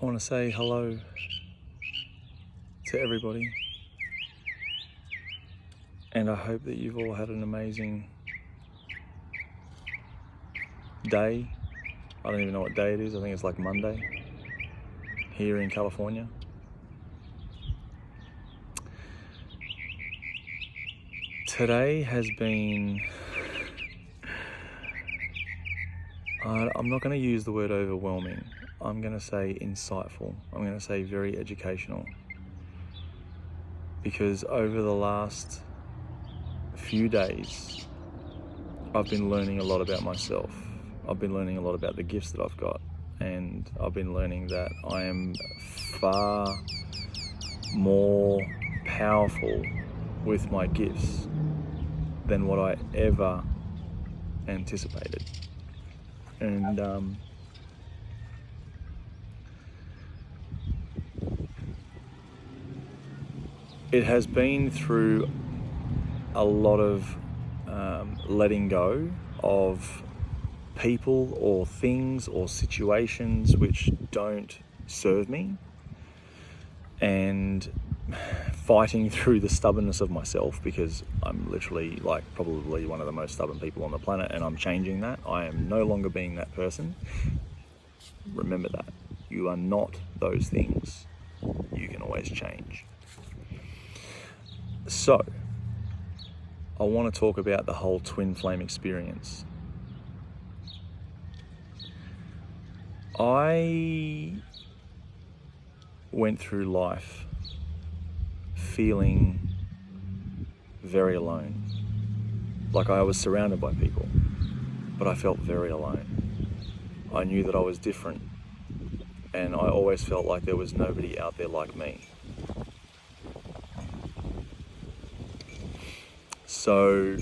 I want to say hello to everybody, and I hope that you've all had an amazing day. I don't even know what day it is. I think it's like Monday here in California. Today has been, I'm not going to use the word overwhelming. I'm going to say insightful. I'm going to say very educational. Because over the last few days, I've been learning a lot about myself. I've been learning a lot about the gifts that I've got. And I've been learning that I am far more powerful with my gifts than what I ever anticipated. And it has been through a lot of letting go of people or things or situations which don't serve me, and fighting through the stubbornness of myself, because I'm literally like probably one of the most stubborn people on the planet, and I'm changing that. I am no longer being that person. Remember that. You are not those things. You can always change. So, I want to talk about the whole twin flame experience. I went through life feeling very alone. Like I was surrounded by people, but I felt very alone. I knew that I was different, and I always felt like there was nobody out there like me. So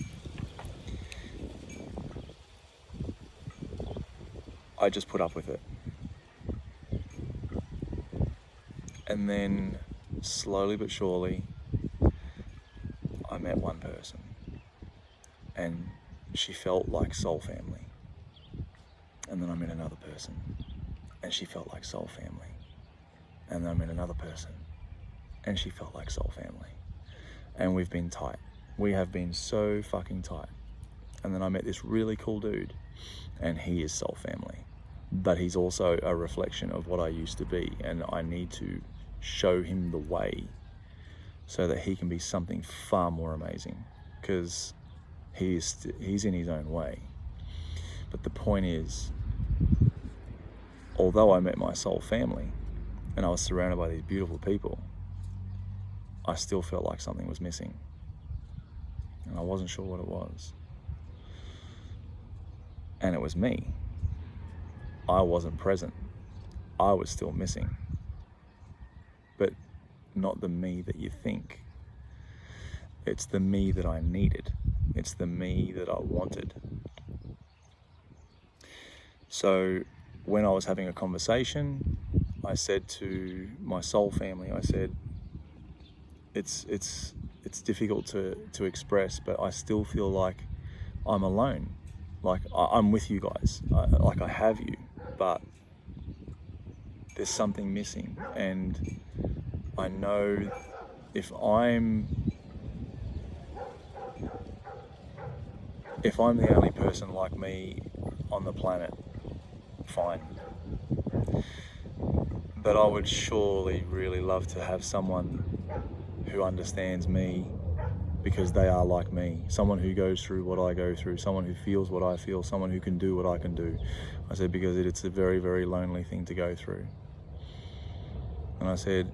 I just put up with it. And then slowly but surely, I met one person, and she felt like soul family. And then I met another person, and she felt like soul family. And then I met another person, and she felt like soul family. And we've been tight. We have been so fucking tight. And then I met this really cool dude, and he is soul family. But he's also a reflection of what I used to be, and I need to show him the way so that he can be something far more amazing, because he's in his own way. But the point is, although I met my soul family and I was surrounded by these beautiful people, I still felt like something was missing, and I wasn't sure what it was. And it was me. I wasn't present. I was still missing. But not the me that you think. It's the me that I needed. It's the me that I wanted. So when I was having a conversation, I said to my soul family, I said, it's difficult to express, but I still feel like I'm alone. Like I'm with you guys, like I have you, but there's something missing. And I know if I'm the only person like me on the planet, fine. But I would surely really love to have someone who understands me, because they are like me. Someone who goes through what I go through, someone who feels what I feel, someone who can do what I can do. I said, because it's a very, very lonely thing to go through. And I said,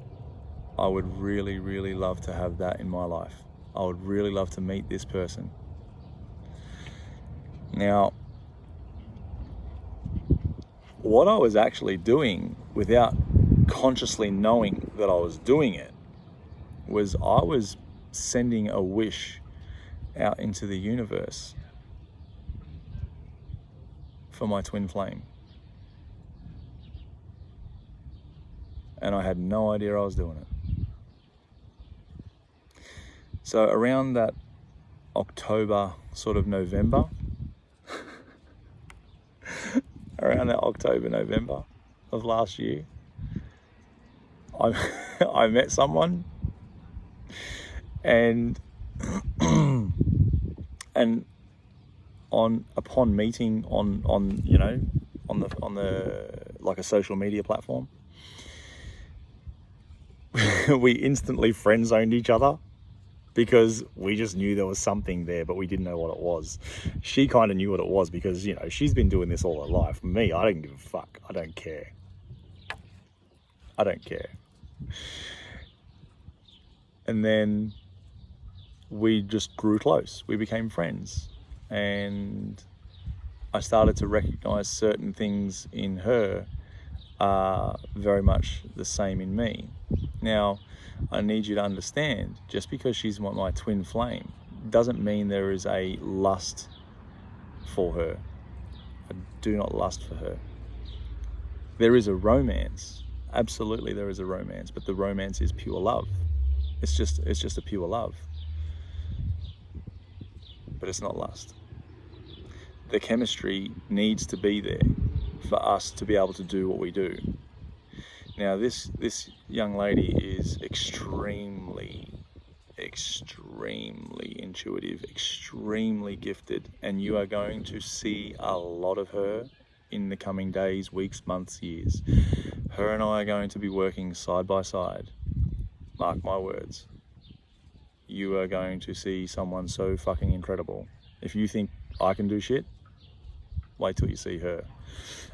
I would really, really love to have that in my life. I would really love to meet this person. Now, what I was actually doing without consciously knowing that I was doing it was I was sending a wish out into the universe for my twin flame. And I had no idea I was doing it. So around that October, sort of November, around that October, November of last year, I met someone, and and upon meeting on you know on the like a social media platform, we instantly friend zoned each other because we just knew there was something there, but we didn't know what it was. She kind of knew what it was because, you know, she's been doing this all her life. Me, I don't give a fuck. I don't care. I don't care. And then we just grew close. We became friends. And I started to recognize certain things in her are very much the same in me. Now, I need you to understand, just because she's my twin flame doesn't mean there is a lust for her. I do not lust for her. There is a romance. Absolutely there is a romance, but the romance is pure love. It's just a pure love. But it's not lust. The chemistry needs to be there for us to be able to do what we do. Now, this young lady is extremely intuitive, extremely gifted, and you are going to see a lot of her in the coming days, weeks, months, years. Her and I are going to be working side by side. Mark my words. You are going to see someone so fucking incredible. If you think I can do shit, wait till you see her.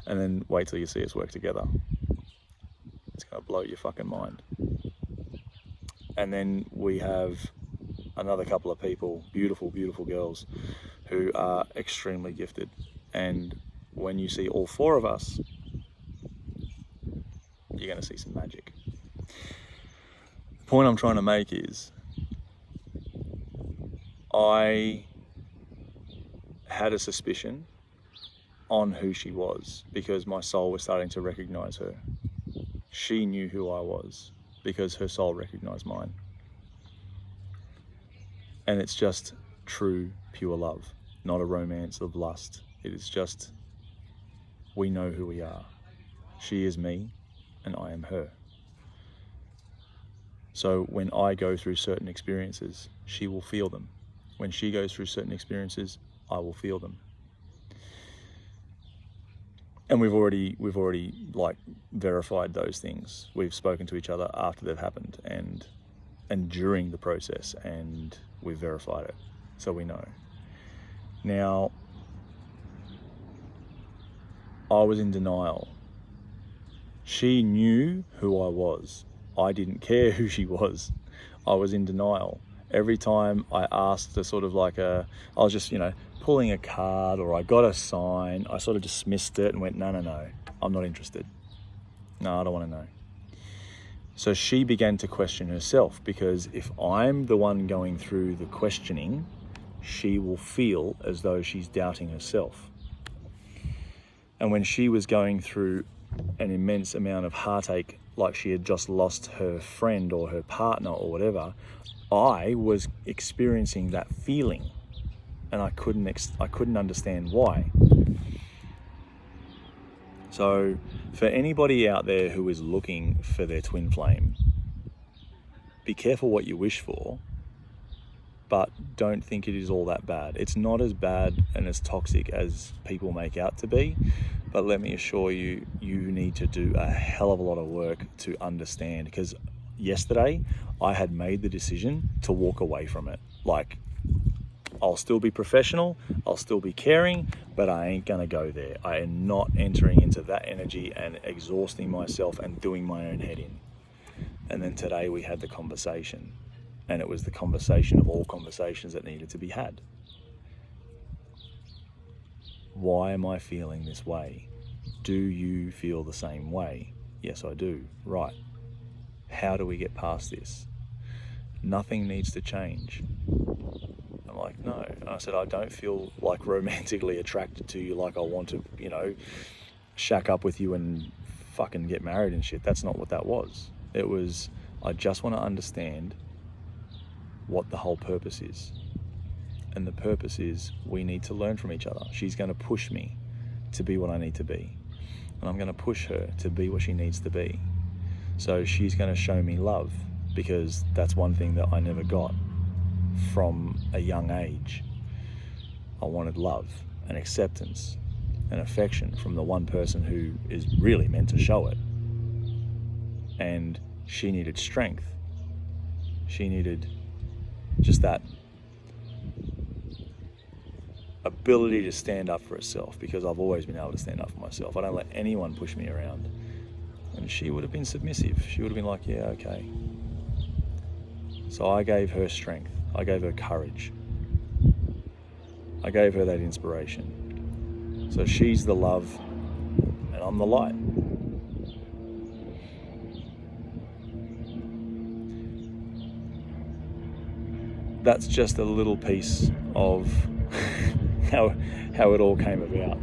And then wait till you see us work together. It's going to blow your fucking mind. And then we have another couple of people, beautiful, beautiful girls, who are extremely gifted. And when you see all four of us, you're going to see some magic. The point I'm trying to make is, I had a suspicion on who she was because my soul was starting to recognize her. She knew who I was because her soul recognized mine. And it's just true, pure love, not a romance of lust. It is just, we know who we are. She is me and I am her. So when I go through certain experiences, she will feel them. When she goes through certain experiences, I will feel them. And we've already like verified those things. We've spoken to each other after they've happened and during the process, and we've verified it, so we know. Now, I was in denial. She knew who I was. I didn't care who she was. I was in denial. Every time I asked I was just, pulling a card, or I got a sign, I sort of dismissed it and went, no, I'm not interested. No, I don't want to know. So she began to question herself, because if I'm the one going through the questioning, she will feel as though she's doubting herself. And when she was going through an immense amount of heartache, like she had just lost her friend or her partner or whatever, I was experiencing that feeling, and I couldn't understand why. So for anybody out there who is looking for their twin flame, be careful what you wish for, but don't think it is all that bad. It's not as bad and as toxic as people make out to be, but let me assure you, you need to do a hell of a lot of work to understand, because yesterday I had made the decision to walk away from it. Like, I'll still be professional, I'll still be caring, but I ain't gonna go there. I am not entering into that energy and exhausting myself and doing my own head in. And then today we had the conversation, and it was the conversation of all conversations that needed to be had. Why am I feeling this way? Do you feel the same way? Yes, I do. Right. How do we get past this? Nothing needs to change. I'm like, no. And I said, I don't feel like romantically attracted to you, like I want to, shack up with you and fucking get married and shit. That's not what that was. It was, I just want to understand what the whole purpose is. And the purpose is, we need to learn from each other. She's going to push me to be what I need to be, and I'm going to push her to be what she needs to be. So she's going to show me love, because that's one thing that I never got from a young age. I wanted love and acceptance and affection from the one person who is really meant to show it. And she needed strength. She needed just that ability to stand up for herself, because I've always been able to stand up for myself. I don't let anyone push me around. And she would have been submissive. She would have been like, yeah, okay. So I gave her strength. I gave her courage. I gave her that inspiration. So she's the love and I'm the light. That's just a little piece of how it all came about.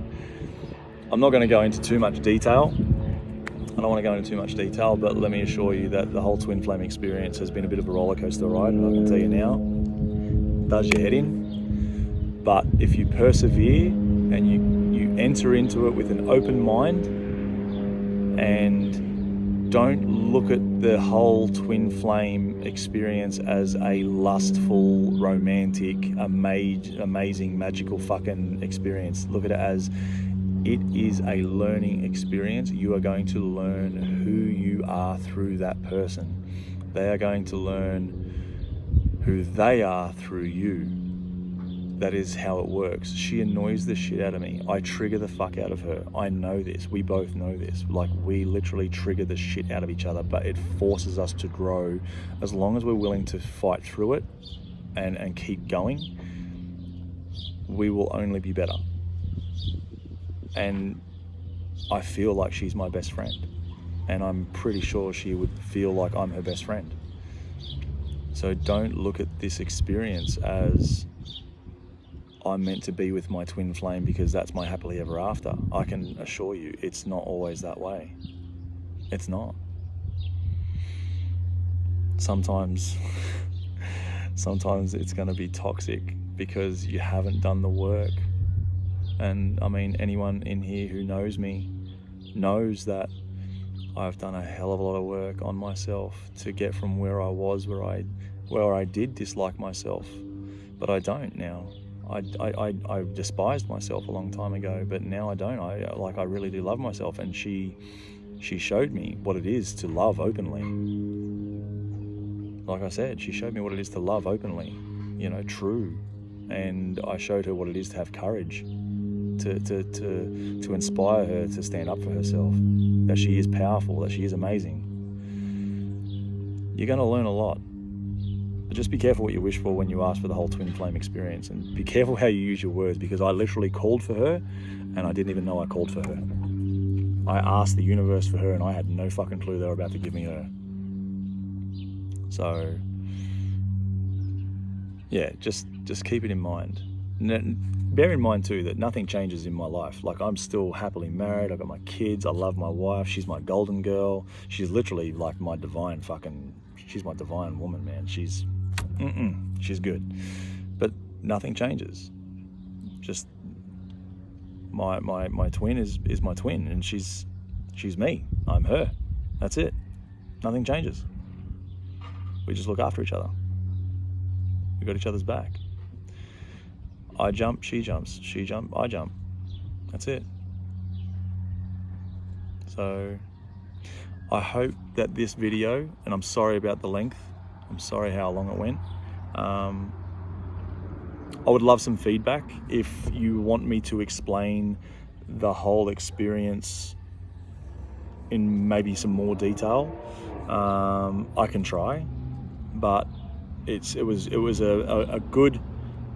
I'm not going to go into too much detail. I don't want to go into too much detail, but let me assure you that the whole twin flame experience has been a bit of a roller coaster ride, and I can tell you now, it does your head in. But if you persevere and you enter into it with an open mind and don't look at the whole twin flame experience as a lustful, romantic, amazing, magical fucking experience. Look at it as it is a learning experience. You are going to learn who you are through that person. They are going to learn who they are through you. That is how it works. She annoys the shit out of me. I trigger the fuck out of her. I know this. We both know this. Like, we literally trigger the shit out of each other, but it forces us to grow. As long as we're willing to fight through it and keep going, we will only be better. And I feel like she's my best friend, and I'm pretty sure she would feel like I'm her best friend. So don't look at this experience as I'm meant to be with my twin flame because that's my happily ever after. I can assure you it's not always that way. It's not. Sometimes it's going to be toxic because you haven't done the work. And I mean, anyone in here who knows me knows that I've done a hell of a lot of work on myself to get from where I was, where I did dislike myself, but I don't now. I despised myself a long time ago, but now I don't. I really do love myself, and she showed me what it is to love openly. Like I said, she showed me what it is to love openly, true. And I showed her what it is to have courage. To inspire her to stand up for herself, that she is powerful, that she is amazing. You're going to learn a lot, but just be careful what you wish for when you ask for the whole twin flame experience, and be careful how you use your words, because I literally called for her and I didn't even know I called for her. I asked the universe for her and I had no fucking clue they were about to give me her. So yeah, just keep it in mind. Bear in mind too that nothing changes in my life. Like, I'm still happily married. I've got my kids. I love my wife. She's my golden girl. She's literally like my divine she's my divine woman, man. She's good. But nothing changes. Just my twin is my twin, and she's me. I'm her. That's it. Nothing changes. We just look after each other. We got each other's back. I jump, she jumps. She jump, I jump. That's it. So I hope that this video, and I'm sorry about the length, I'm sorry how long it went. I would love some feedback. If you want me to explain the whole experience in maybe some more detail, I can try. But it was a good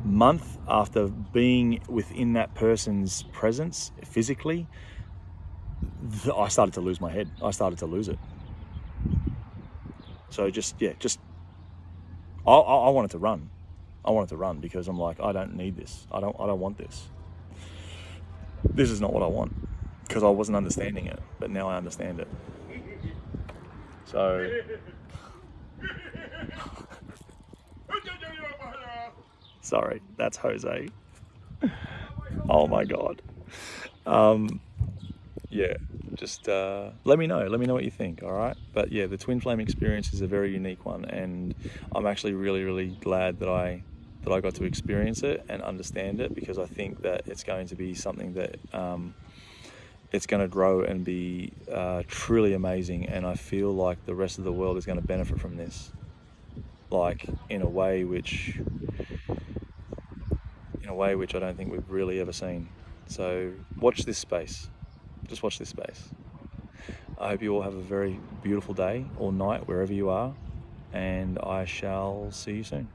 month after being within that person's presence physically. I started to lose my head. I started to lose it. So I wanted to run. I wanted to run because I'm like, I don't need this. I don't want this. This is not what I want, because I wasn't understanding it, but now I understand it. So sorry, that's Jose. Oh my God. Yeah. just let me know what you think. All right, but yeah, the twin flame experience is a very unique one, and I'm actually really glad that I got to experience it and understand it, because I think that it's going to be something that it's going to grow and be truly amazing, and I feel like the rest of the world is going to benefit from this, like in a way which I don't think we've really ever seen. So watch this space. Just watch this space. I hope you all have a very beautiful day or night wherever you are, and I shall see you soon.